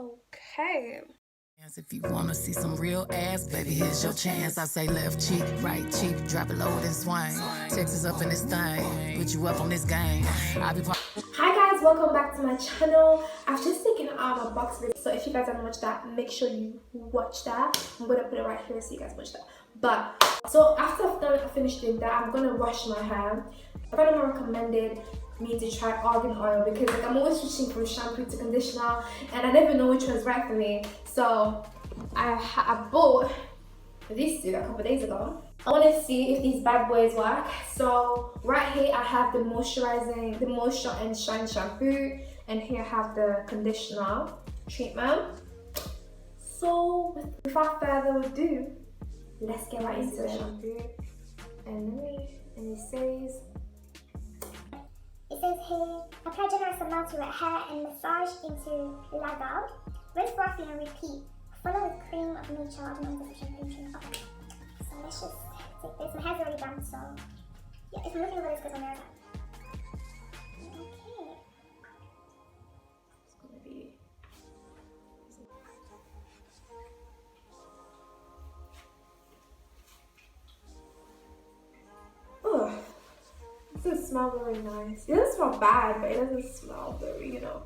Okay. If you wanna see some real ass, baby, here's your chance. I say left cheek, right cheek, drop it low and swing. Texas up in this thing, put you up on this game. Hi guys, welcome back to my channel. I've just taken out a box video, so if you guys haven't watched that, make sure you watch that. I'm gonna put it right here so you guys watch that. But so after I've finished doing that, I'm gonna wash my hair. A friend of mine recommended me to try argan oil because like, I'm always switching from shampoo to conditioner and I never know which one's right for me. So I bought these two a couple of days ago. I want to see if these bad boys work. So right here I have the Moisture and Shine shampoo, and here I have the conditioner treatment. So without further ado, let's get right into the shampoo. And it says here, apply generous amount to wet hair and massage into lather. Rinse thoroughly and repeat. Follow with cream of nature of non-deficient nutrition. Okay, so let's just take this. My hair's already done, so yeah, if I'm looking over this because I'm nervous. Okay. it's gonna be. Ugh. It doesn't smell very nice. It doesn't smell bad, but it doesn't smell very, you know.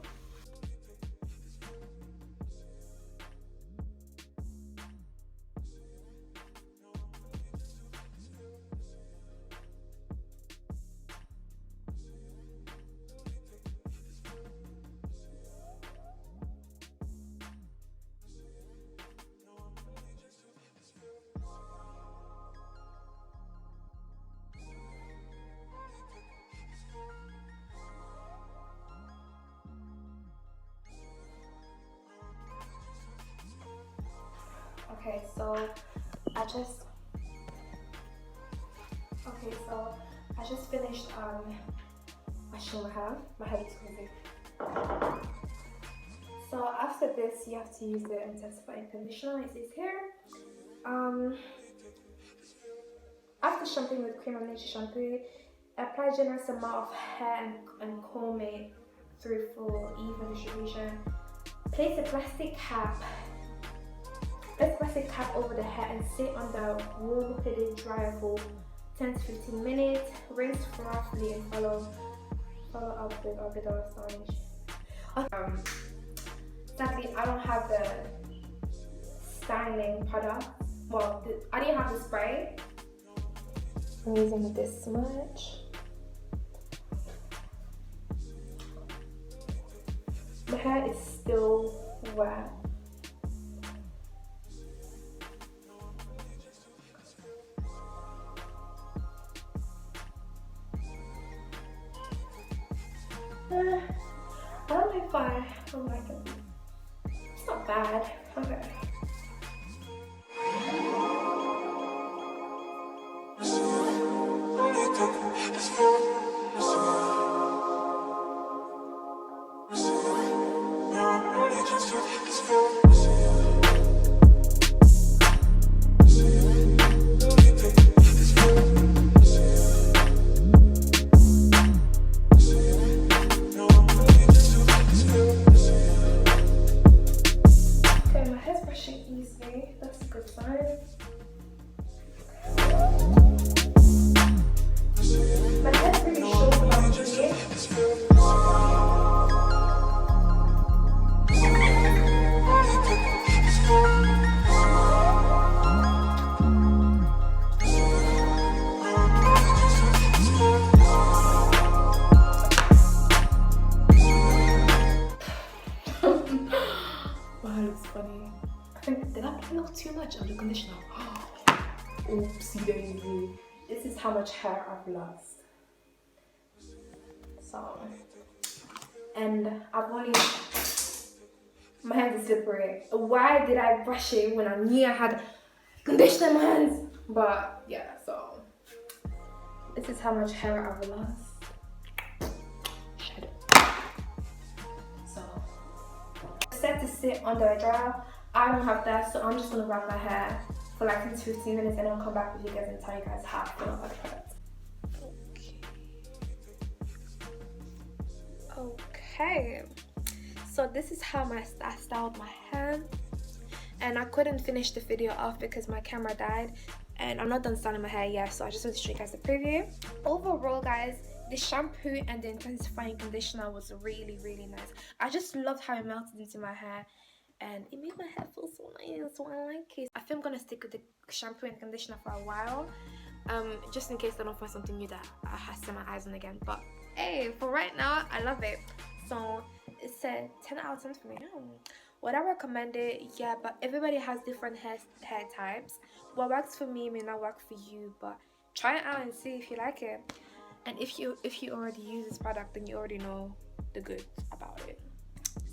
Okay, so I just finished washing my hair. My hair is crazy. So after this, you have to use the intensifying conditioner. It says here. After shampooing with Creme of Nature shampoo, apply generous amount of hair and comb it through for even distribution. Place a plastic cap over the hair and sit on the warm hooded dryer for 10 to 15 minutes. Rinse thoroughly and follow up with Alda Devinee. Sadly, I don't have the styling product. Well, I didn't have the spray. I'm using this much. My hair is still wet. I don't know if I don't like it. It's not bad. Okay. That's a good sign. My head's pretty short about here. Wow, looks funny. Did I put a little too much of the conditioner? Oopsie daisy. This is how much hair I've lost. So, and I've only, my hands are slippery. Why did I brush it when I knew I had conditioner in my hands? But yeah, so this is how much hair I've lost. So, set to sit under a dryer. I don't have that, so I'm just gonna wrap my hair for like 10 to 15 minutes and I'll come back with you guys and tell you guys how I feel about the product. Okay. So this is how I styled my hair, and I couldn't finish the video off because my camera died, and I'm not done styling my hair yet, so I just want to show you guys the preview. Overall guys, the shampoo and the intensifying conditioner was really nice. I just loved how it melted into my hair, and it made my hair feel so nice, so I like it. I think I'm gonna stick with the shampoo and conditioner for a while, just in case I don't find something new that I have to set my eyes on again. But hey, for right now, I love it. So it's a 10 out of 10 for me. Would I recommend it? Yeah, but everybody has different hair types. What works for me may not work for you, but try it out and see if you like it. And if you already use this product, then you already know the goods about it.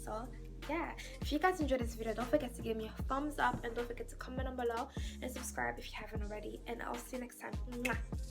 So yeah, if you guys enjoyed this video, don't forget to give me a thumbs up, and don't forget to comment down below and subscribe if you haven't already, and I'll see you next time. Mwah.